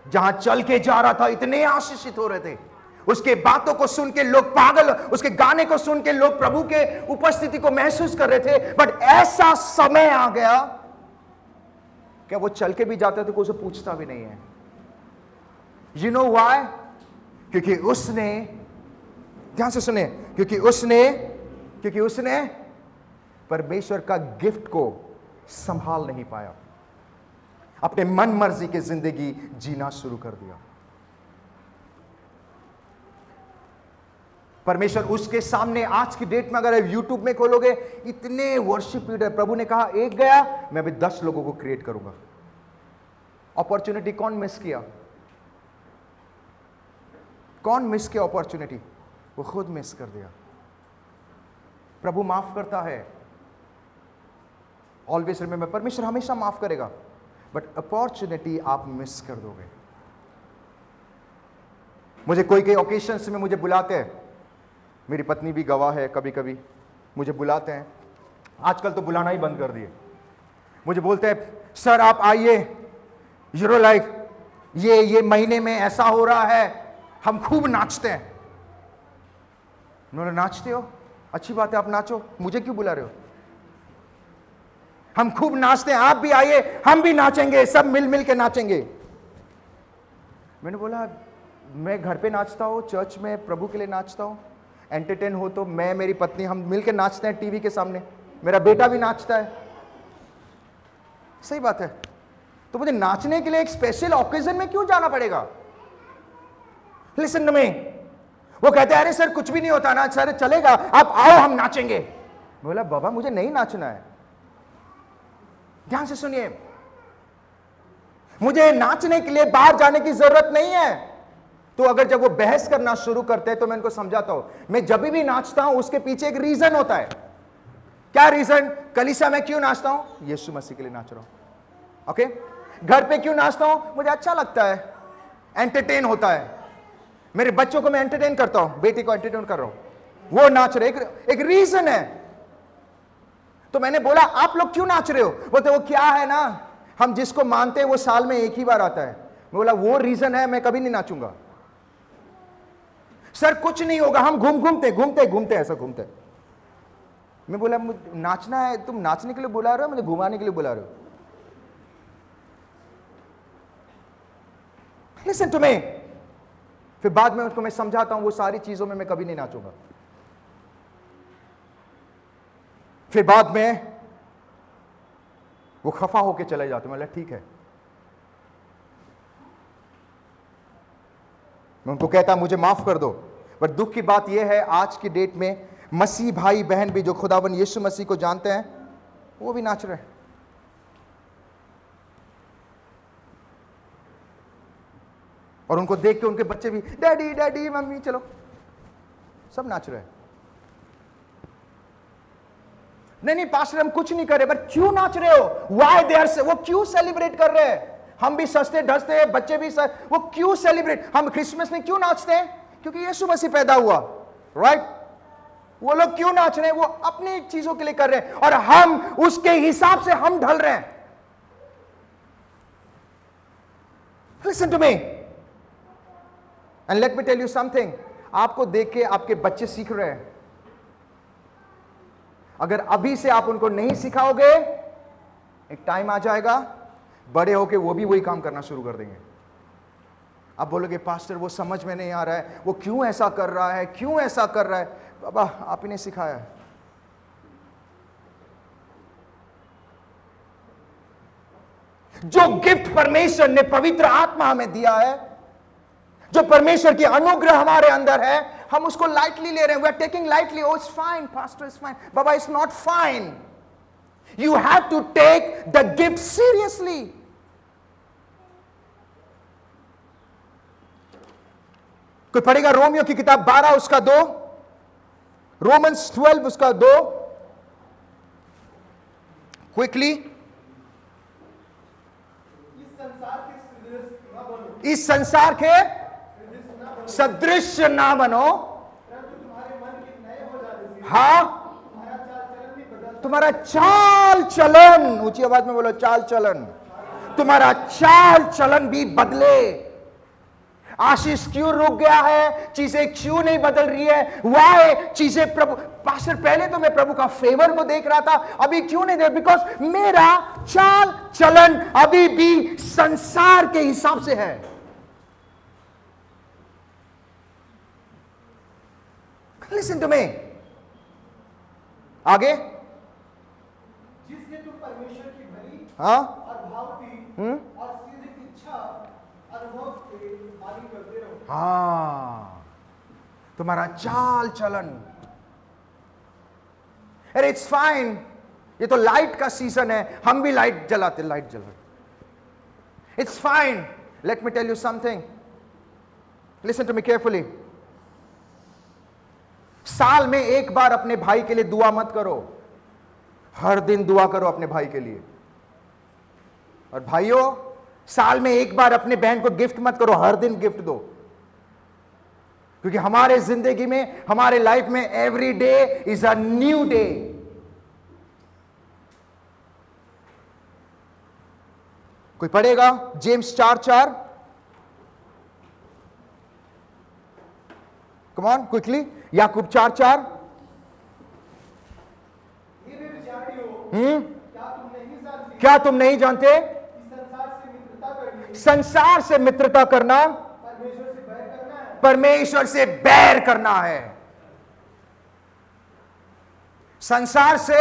जहां चल के जा रहा था इतने आशीषित हो रहे थे, उसके बातों को सुन के लोग पागल, उसके गाने को सुन के लोग प्रभु के उपस्थिति को महसूस कर रहे थे। बट ऐसा समय आ गया क्या वो चल के भी जाते तो कोई उसे पूछता भी नहीं है। You know why? क्योंकि उसने, ध्यान से सुने, क्योंकि उसने परमेश्वर का गिफ्ट को संभाल नहीं पाया, अपने मन मर्जी की जिंदगी जीना शुरू कर दिया। परमेश्वर उसके सामने आज की डेट में अगर यूट्यूब में खोलोगे, इतने वर्शिप लीडर, प्रभु ने कहा एक गया, मैं अभी 10 लोगों को क्रिएट करूंगा। अपॉर्चुनिटी कौन मिस किया? कौन मिस किया अपॉर्चुनिटी? वो खुद मिस कर दिया। प्रभु माफ करता है, ऑलवेज रिमेंबर, परमेश्वर हमेशा माफ करेगा, बट अपॉर्चुनिटी आप मिस कर दोगे। मुझे कोई ओकेशंस में मुझे बुलाते हैं, मेरी पत्नी भी गवाह है, कभी कभी मुझे बुलाते हैं, आजकल तो बुलाना ही बंद कर दिए। मुझे बोलते हैं सर आप आइए, यूरो लाइक ये महीने में ऐसा हो रहा है, हम खूब नाचते हैं। उन्होंने नाचते हो, अच्छी बात है, आप नाचो, मुझे क्यों बुला रहे हो? हम खूब नाचते हैं, आप भी आइए, हम भी नाचेंगे, सब मिल मिल के नाचेंगे। मैंने बोला मैं घर पे नाचता हूं, चर्च में प्रभु के लिए नाचता हूं, एंटरटेन हो तो मैं, मेरी पत्नी, हम मिलकर नाचते हैं टीवी के सामने, मेरा बेटा भी नाचता है। सही बात है, तो मुझे नाचने के लिए एक स्पेशल ओकेजन में क्यों जाना पड़ेगा? लिसन टू मी, वो कहते हैं अरे सर कुछ भी नहीं होता ना, सर चलेगा, आप आओ हम नाचेंगे। बोला बाबा मुझे नहीं नाचना है। ध्यान से सुनिए, मुझे नाचने के लिए बाहर जाने की जरूरत नहीं है। तो अगर जब वो बहस करना शुरू करते हैं तो मैं इनको समझाता हूं, मैं जब भी नाचता हूं उसके पीछे एक रीजन होता है। क्या रीजन? कलीसिया में क्यों नाचता हूं? यीशु मसीह के लिए नाच रहा हूं। ओके, घर पे क्यों नाचता हूं? मुझे अच्छा लगता है, एंटरटेन होता है। मेरे बच्चों को मैं एंटरटेन करता हूं, बेटी को एंटरटेन कर रहा हूं, वो नाच रहे, एक रीजन है। तो मैंने बोला आप लोग क्यों नाच रहे हो? बोलते वो क्या है ना, हम जिसको मानते हैं वो साल में एक ही बार आता है। मैं बोला वो रीजन है, मैं कभी नहीं नाचूंगा। सर कुछ नहीं होगा, हम घूमते ऐसा घूमते। मैं बोला नाचना है, तुम नाचने के लिए बुला रहे हो, मुझे घुमाने के लिए बुला रहे हो? Listen to me. फिर बाद में उसको मैं समझाता हूं वो सारी चीजों में मैं कभी नहीं नाचूंगा। फिर बाद में वो खफा होके चले जाते, मैं बोला ठीक है। मैं उनको कहता मुझे माफ कर दो, पर दुख की बात यह है आज की डेट में मसीह भाई बहन भी जो खुदावन यीशु मसीह को जानते हैं वो भी नाच रहे हैं। और उनको देख के उनके बच्चे भी डैडी डैडी मम्मी चलो, सब नाच रहे हैं। नहीं पास्टर हम कुछ नहीं कर रहे, पर क्यों नाच रहे हो? व्हाई दे आर, वो क्यों सेलिब्रेट कर रहे हैं? हम भी सस्ते ढसते हैं, बच्चे भी वो क्यों सेलिब्रेट? हम क्रिसमस में क्यों नाचते हैं? क्योंकि यीशु मसीह पैदा हुआ, राइट? वो लोग क्यों नाच रहे हैं? वो अपनी चीजों के लिए कर रहे हैं, और हम उसके हिसाब से हम ढल रहे हैं। Listen to me. And let me tell you something. आपको देख के आपके बच्चे सीख रहे हैं. अगर अभी से आप उनको नहीं सिखाओगे, एक टाइम आ जाएगा, बड़े होके वो भी वही काम करना शुरू कर देंगे. आप बोलोगे पास्टर वो समझ में नहीं आ रहा है, वो क्यों ऐसा कर रहा है, क्यों ऐसा कर रहा है. बाबा आप ही ने सिखाया है. जो गिफ्ट परमेश्वर ने पवित्र आत्मा हमें दिया है, जो परमेश्वर की अनुग्रह हमारे अंदर है, हम उसको लाइटली ले रहे हैं. We are taking lightly. Oh it's fine pastor, it's fine. बाबा it's not fine. You have to take the gift seriously. कोई पढ़ेगा रोमियो की किताब 12 उसका 2, रोमन्स 12 उसका 2, क्विकली. इस संसार के सदृश ना बनो. हाँ, तुम्हारा चाल चलन, ऊंची आवाज में बोलो चाल चलन, तुम्हारा चाल चलन भी बदले. आशीष क्यों रुक गया है, चीजें क्यों नहीं बदल रही है, वाई चीजें प्रभु. पास्टर पहले तो मैं प्रभु का फेवर को देख रहा था, अभी क्यों नहीं देख? बिकॉज मेरा चाल चलन अभी भी संसार के हिसाब से है. Listen to me. आगे. जिससे तुम परमेश्वर की भली हाँ और भावती और सीधी इच्छा अनुभव के मालिक करते रहो. हाँ, तुम्हारा चाल चलन. अरे इट्स फाइन, ये तो लाइट का सीजन है, हम भी लाइट जलाते, लाइट जल रहे. It's fine. Let me tell you something. Listen to me carefully. साल में एक बार अपने भाई के लिए दुआ मत करो, हर दिन दुआ करो अपने भाई के लिए. और भाइयों, साल में एक बार अपने बहन को गिफ्ट मत करो, हर दिन गिफ्ट दो. क्योंकि हमारे जिंदगी में, हमारे लाइफ में every day is a new day. कोई पढ़ेगा जेम्स 4:4. Come on quickly. याकूब 4:4. ये वे विचारियो, क्या तुम नहीं जानते कि संसार से मित्रता करना परमेश्वर से बैर करना है. संसार से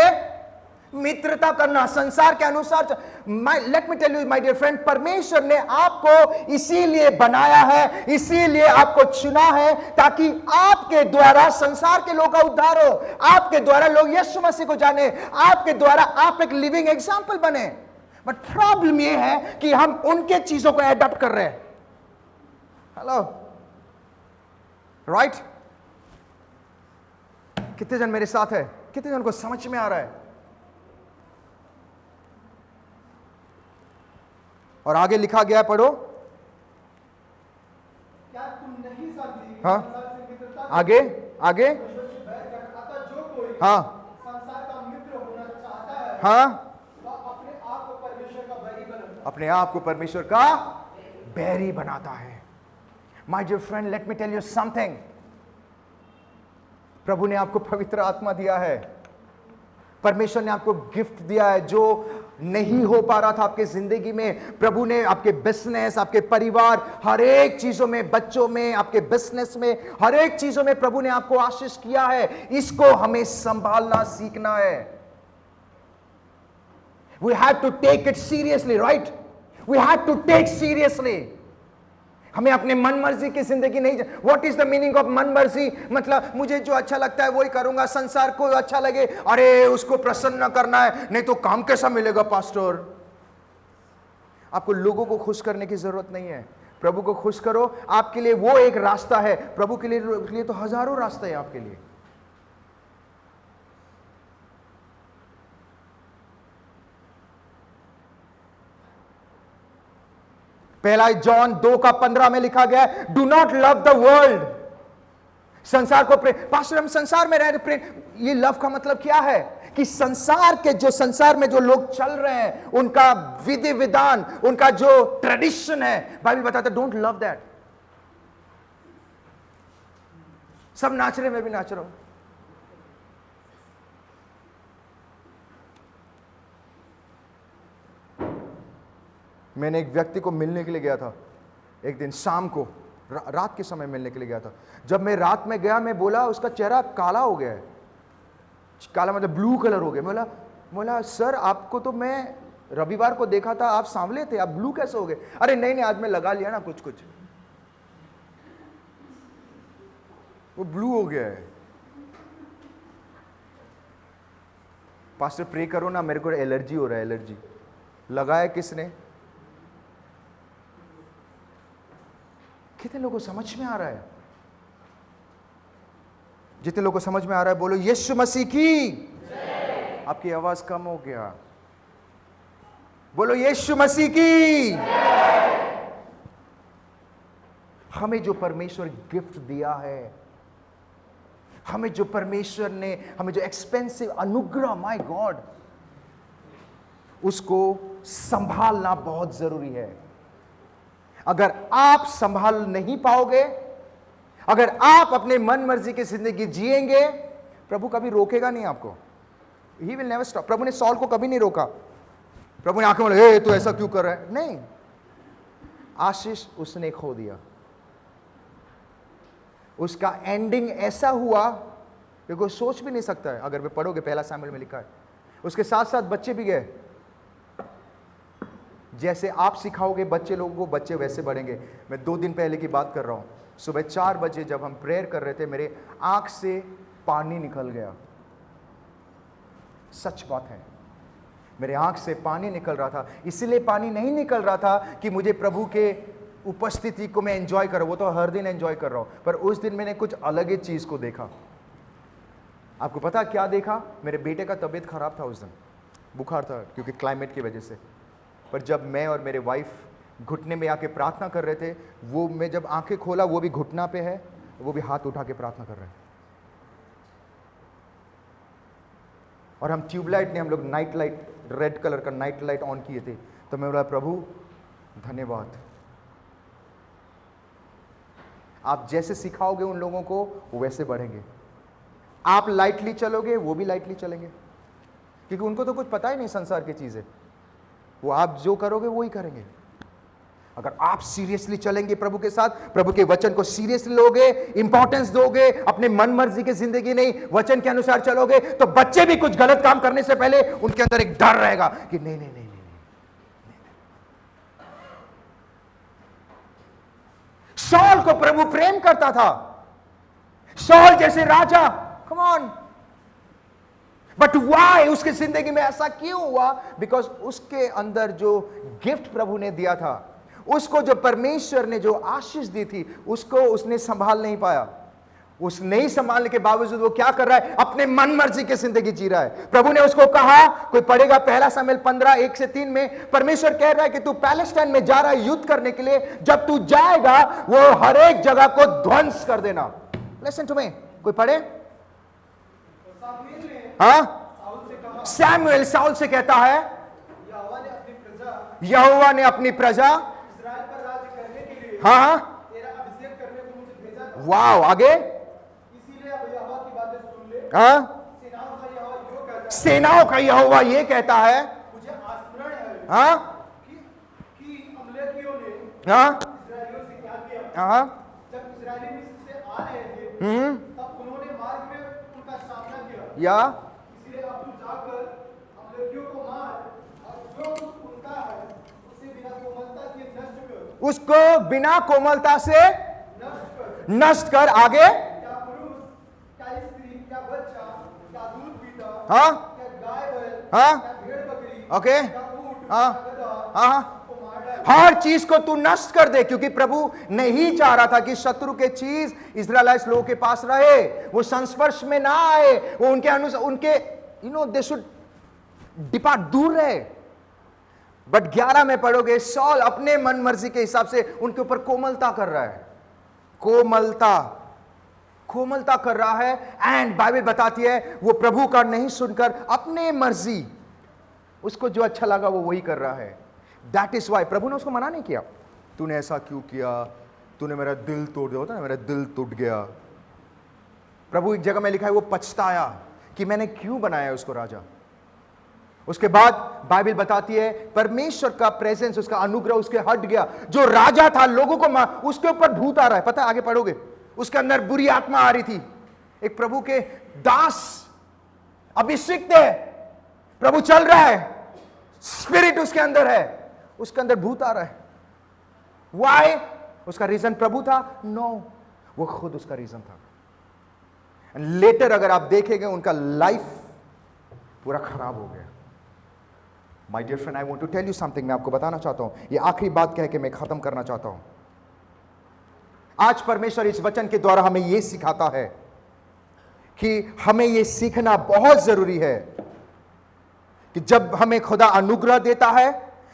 मित्रता करना, संसार के अनुसार. Let me tell you my dear friend, परमेश्वर ने आपको इसीलिए बनाया है, इसीलिए आपको चुना है, ताकि आपके द्वारा संसार के लोगों का उद्धार हो, आपके द्वारा लोग यीशु मसीह को जाने, आपके द्वारा आप एक लिविंग एग्जाम्पल बने. बट प्रॉब्लम यह है कि हम उनके चीजों को एडॉप्ट कर रहे हैं. Hello, right? कितने जन मेरे साथ है? कितने जन को समझ में आ रहा है? और आगे लिखा गया है, पढ़ो. क्या तुम नहीं जानते? हाँ, संसार से मित्रता आगे आगे. परमेश्वर से बैर करना. अतः जो कोई हाँ संसार का मित्र होना चाहता है, हाँ, वह अपने आप को परमेश्वर का बैरी बनाता अपने आप को परमेश्वर का बैरी बनाता है. My dear friend, let me tell you something. प्रभु ने आपको पवित्र आत्मा दिया है, परमेश्वर ने आपको गिफ्ट दिया है जो नहीं हो पा रहा था आपके जिंदगी में. प्रभु ने आपके बिजनेस, आपके परिवार, हर एक चीजों में, बच्चों में, आपके बिजनेस में, हर एक चीजों में प्रभु ने आपको आशीष किया है. इसको हमें संभालना सीखना है. We have to take it seriously, right? We have to take seriously. हमें अपने मन मर्जी की जिंदगी नहीं. What is the meaning of मन मर्जी? मतलब मुझे जो अच्छा लगता है वही करूंगा, संसार को अच्छा लगे, अरे उसको प्रसन्न करना है, नहीं तो काम कैसा मिलेगा पास्टर? आपको लोगों को खुश करने की जरूरत नहीं है, प्रभु को खुश करो. आपके लिए वो एक रास्ता है, प्रभु के लिए तो हजारों रास्ते हैं आपके लिए. पहला जॉन 2:15 में लिखा गया है, do not love the world. संसार को प्रेम, पास्टर हम संसार में रह रहे प्रेम, ये लव का मतलब क्या है? कि संसार में जो लोग चल रहे हैं, उनका विधि विधान, उनका जो ट्रेडिशन है, बाइबल बताता है डोंट लव दैट। सब नाच रहे, मैं भी नाच रहा हूं। मैंने एक व्यक्ति को मिलने के लिए गया था, एक दिन शाम को, रात के समय मिलने के लिए गया था। जब मैं रात में गया, मैं बोला उसका चेहरा काला हो गया है, काला मतलब ब्लू कलर हो गया। बोला सर आपको तो मैं रविवार को देखा था, आप सांवले थे, आप ब्लू कैसे हो गए? अरे नहीं आज मैं लगा लिया ना कुछ, वो ब्लू हो गया है। पास्टर प्रे करो ना, मेरे को एलर्जी हो रहा है। एलर्जी लगाया किसने? कितने लोगों को समझ में आ रहा है? जितने लोगों को समझ में आ रहा है बोलो यीशु मसीह की। आपकी आवाज कम हो गया, बोलो यीशु मसीह की। हमें जो परमेश्वर गिफ्ट दिया है, हमें जो परमेश्वर ने हमें जो एक्सपेंसिव अनुग्रह, माय गॉड, उसको संभालना बहुत जरूरी है। अगर आप संभाल नहीं पाओगे, अगर आप अपने मन मर्जी की जिंदगी जिएंगे, प्रभु कभी रोकेगा नहीं आपको। He will never stop। प्रभु ने सॉल को कभी नहीं रोका। प्रभु ने आंखें बोले हे तू ऐसा क्यों कर रहा है? नहीं, आशीष उसने खो दिया। उसका एंडिंग ऐसा हुआ कि कोई सोच भी नहीं सकता है। अगर वे पढ़ोगे, पहला शमूएल में लिखा है, उसके साथ साथ बच्चे भी गए। जैसे आप सिखाओगे बच्चे लोगों को, बच्चे वैसे बढ़ेंगे। मैं 2 दिन पहले की बात कर रहा हूं, सुबह 4 बजे जब हम प्रेयर कर रहे थे, मेरे आंख से पानी निकल गया। सच बात है, मेरे आंख से पानी निकल रहा था। इसलिए पानी नहीं निकल रहा था कि मुझे प्रभु के उपस्थिति को मैं एंजॉय कर रहा हूं, वो तो हर दिन एंजॉय कर रहा हूं, पर उस दिन मैंने कुछ अलग ही चीज को देखा। आपको पता क्या देखा? मेरे बेटे का तबीयत खराब था उस दिन, बुखार था क्योंकि क्लाइमेट की वजह से। पर जब मैं और मेरे वाइफ घुटने में आके प्रार्थना कर रहे थे, वो मैं जब आंखें खोला, वो भी घुटना पे है, वो भी हाथ उठा के प्रार्थना कर रहे हैं। और हम ट्यूबलाइट ने, हम लोग नाइट लाइट, रेड कलर का नाइट लाइट ऑन किए थे। तो मैं बोला प्रभु धन्यवाद, आप जैसे सिखाओगे उन लोगों को, वो वैसे बढ़ेंगे। आप लाइटली चलोगे, वो भी लाइटली चलेंगे, क्योंकि उनको तो कुछ पता ही नहीं संसार की चीजें। वो आप जो करोगे वो ही करेंगे। अगर आप सीरियसली चलेंगे प्रभु के साथ, प्रभु के वचन को सीरियसली लोगे, इंपॉर्टेंस दोगे, अपने मन मर्जी की जिंदगी नहीं, वचन के अनुसार चलोगे, तो बच्चे भी कुछ गलत काम करने से पहले उनके अंदर एक डर रहेगा कि नहीं नहीं नहीं नहीं, नहीं। शॉल को प्रभु प्रेम करता था, शॉल जैसे राजा, कम ऑन। बट वाई उसकी जिंदगी में ऐसा क्यों हुआ? बिकॉज उसके अंदर जो गिफ्ट प्रभु ने दिया था, उसको जो परमेश्वर ने जो आशीष दी थी, उसको उसने संभाल नहीं पाया। उस नहीं संभालने के बावजूद वो क्या कर रहा है? अपने मन मर्जी की जिंदगी जी रहा है। प्रभु ने उसको कहा, कोई पढ़ेगा पहला शमूएल 15:1-3 में, परमेश्वर कह रहा है कि तू पैलेस्टाइन में जा रहा है युद्ध करने के लिए, जब तू जाएगा वो हर एक जगह को ध्वंस कर देना। लिसन टू मी, कोई पढ़े? हाँ, सैमुएल साउल से कहता है, यहोवा ने अपनी प्रजा इस्राएल पर राज्य करने के लिए हाँ तेरा अभिषेक करने को मुझे भेजा था। वाव, आगे इसीलिए अब यहोवा की बातें सुन ले। हाँ, सेनाओं का यहोवा ये कहता है, मुझे आस्मरण है हाँ कि अमलेकियों ने हाँ इस्राएलियों से क्या किया। हाँ जब इस्राएली मिस्र से आ रहे थे, तब उन्होंने मार्ग में उनका सामना किया। या इसलिए अब तू जाकर अमलेकियों को मार और जो कुछ उनका है उसे बिना कोमलता के नष्ट कर। उसको बिना कोमलता से नष्ट कर। आगे क्या पुरुष, क्या स्त्री, क्या बच्चा, क्या दूध पीता, हाँ क्या गाय बैल, हाँ क्या भेड़ बकरी, ओके क्या ऊंट, हाँ क्या गधा, हाँ, को मार डाल। हर चीज को तू नष्ट कर दे, क्योंकि प्रभु नहीं चाह रहा था कि शत्रु के चीज इस्राएलाइट लोगों के पास रहे, वो संस्पर्श में ना आए, वो उनके अनुसार उनके दे शुड डिपार्ट, दूर रहे। बट 11 में पढ़ोगे, सॉल अपने मन मर्जी के हिसाब से उनके ऊपर कोमलता कर रहा है। कोमलता, कोमलता कर रहा है। एंड बाइबल बताती है वो प्रभु का नहीं सुनकर अपने मर्जी, उसको जो अच्छा लगा वो वही कर रहा है। दैट इज वाई प्रभु ने उसको मना नहीं किया, तूने ऐसा क्यों किया, तूने मेरा दिल तोड़ दिया, होता ना मेरा दिल टूट गया। प्रभु एक जगह में लिखा है वो पछताया कि मैंने क्यों बनाया उसको राजा। उसके बाद बाइबल बताती है परमेश्वर का प्रेजेंस, उसका अनुग्रह उसके हट गया। जो राजा था लोगों को उसके ऊपर भूत आ रहा है, पता है आगे पढ़ोगे, उसके अंदर बुरी आत्मा आ रही थी। एक प्रभु के दास अभिषिक्त है, प्रभु चल रहा है, स्पिरिट उसके अंदर है, उसके अंदर भूत आ रहा है। वाई? उसका रीजन प्रभु था? नो, वो खुद उसका रीजन था। लेटर अगर आप देखेंगे उनका लाइफ पूरा खराब हो गया। My dear friend, I want to tell you something, मैं आपको बताना चाहता हूं, ये आखिरी बात कह के मैं खत्म करना चाहता हूं। आज परमेश्वर इस वचन के द्वारा हमें यह सिखाता है कि हमें यह सीखना बहुत जरूरी है कि जब हमें खुदा अनुग्रह देता है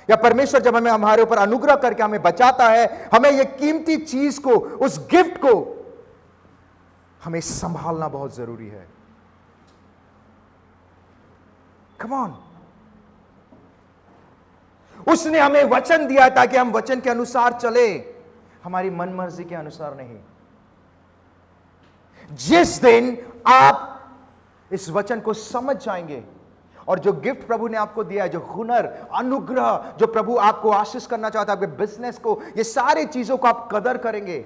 या परमेश्वर जब हमें हमारे ऊपर अनुग्रह करके हमें बचाता है, हमें यह कीमती चीज को, उस गिफ्ट को हमें संभालना बहुत जरूरी है। कम ऑन, उसने हमें वचन दिया ताकि हम वचन के अनुसार चले, हमारी मन मर्जी के अनुसार नहीं। जिस दिन आप इस वचन को समझ जाएंगे और जो गिफ्ट प्रभु ने आपको दिया है, जो हुनर, अनुग्रह जो प्रभु आपको आशीष करना चाहता है, आपके बिजनेस को, ये सारी चीजों को आप कदर करेंगे,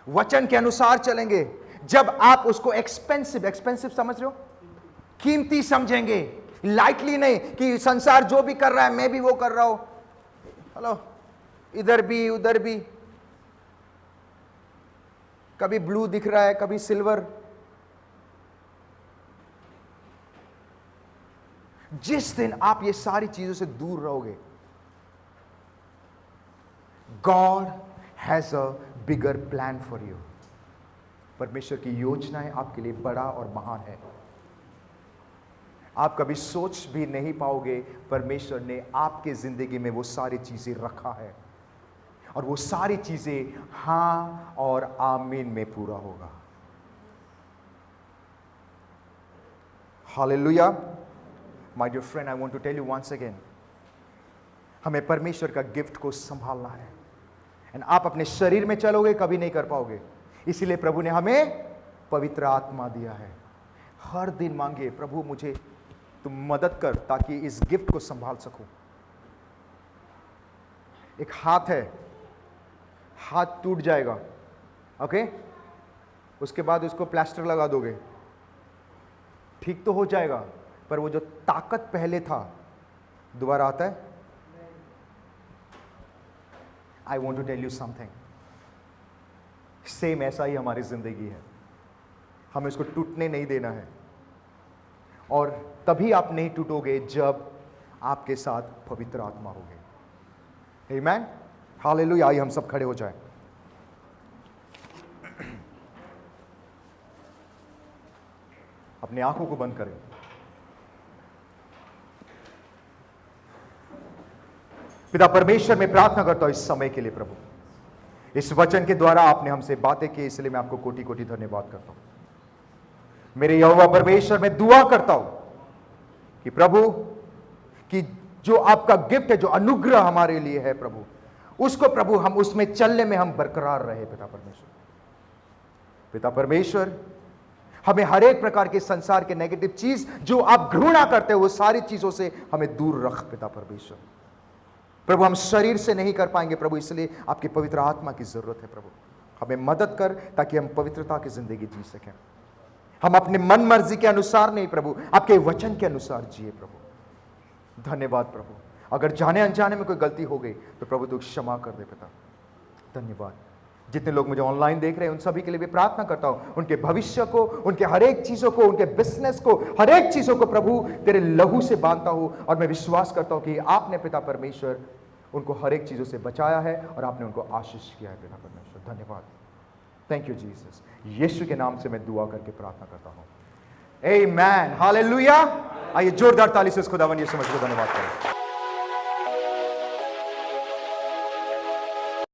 वचन के अनुसार चलेंगे। जब आप उसको एक्सपेंसिव समझ रहे हो, कीमती समझेंगे, लाइटली नहीं कि संसार जो भी कर रहा है मैं भी वो कर रहा हूं, हेलो, इधर भी उधर भी, कभी ब्लू दिख रहा है कभी सिल्वर। जिस दिन आप ये सारी चीजों से दूर रहोगे, God has a bigger plan for you. परमेश्वर की योजनाएं आपके लिए बड़ा और महान है, आप कभी सोच भी नहीं पाओगे। परमेश्वर ने आपके जिंदगी में वो सारी चीजें रखा है और वो सारी चीजें हां और आमीन में पूरा होगा। Hallelujah. My dear friend, I want to tell you once again, हमें परमेश्वर का गिफ्ट को संभालना है। एंड आप अपने शरीर में चलोगे कभी नहीं कर पाओगे, इसीलिए प्रभु ने हमें पवित्र आत्मा दिया है। हर दिन मांगिए, प्रभु मुझे तुम मदद कर ताकि इस गिफ्ट को संभाल सकूं। एक हाथ है, हाथ टूट जाएगा, ओके, उसके बाद उसको प्लास्टर लगा दोगे, ठीक तो हो जाएगा, पर वो जो ताकत पहले था दोबारा आता है? I want to tell you something, same ऐसा ही हमारी जिंदगी है, हमें इसको टूटने नहीं देना है। और तभी आप नहीं टूटोगे जब आपके साथ पवित्र आत्मा होगी। आमीन, हालेलुया। आइए हम सब खड़े हो जाएं। अपनी आंखों को बंद करें। पिता परमेश्वर, मैं प्रार्थना करता हूं इस समय के लिए प्रभु, इस वचन के द्वारा आपने हमसे बातें की, इसलिए मैं आपको कोटि कोटि धन्यवाद करता हूं। मेरे यहोवा परमेश्वर, मैं दुआ करता हूं कि प्रभु कि जो आपका गिफ्ट है, जो अनुग्रह हमारे लिए है प्रभु, उसको प्रभु हम उसमें चलने में हम बरकरार रहे। पिता परमेश्वर, हमें हर एक प्रकार के संसार के नेगेटिव चीज जो आप घृणा करते हो, वो सारी चीजों से हमें दूर रख पिता परमेश्वर। प्रभु हम शरीर से नहीं कर पाएंगे प्रभु, इसलिए आपकी पवित्र आत्मा की जरूरत है प्रभु। हमें मदद कर ताकि हम पवित्रता की जिंदगी जी सकें। हम अपने मन मर्जी के अनुसार नहीं प्रभु, आपके वचन के अनुसार जिए प्रभु। धन्यवाद प्रभु, अगर जाने अनजाने में कोई गलती हो गई तो प्रभु तू क्षमा कर दे पिता। धन्यवाद। जितने लोग मुझे ऑनलाइन देख रहे हैं उन सभी के लिए भी प्रार्थना करता हूं, उनके भविष्य को, उनके हर एक चीजों को, उनके बिजनेस को, हर एक चीजों को प्रभु तेरे लहू से बांधता हूं। और मैं विश्वास करता हूं कि आपने पिता परमेश्वर उनको हर एक चीजों से बचाया है और आपने उनको आशीष किया है पिता परमेश्वर। धन्यवाद। Thank you Jesus. यीशु के नाम से मैं दुआ करके प्रार्थना करता हूं। आमीन, हालेलुया। आइए जोरदार ताली से इस खुदावन यीशु मसीह को धन्यवाद करें।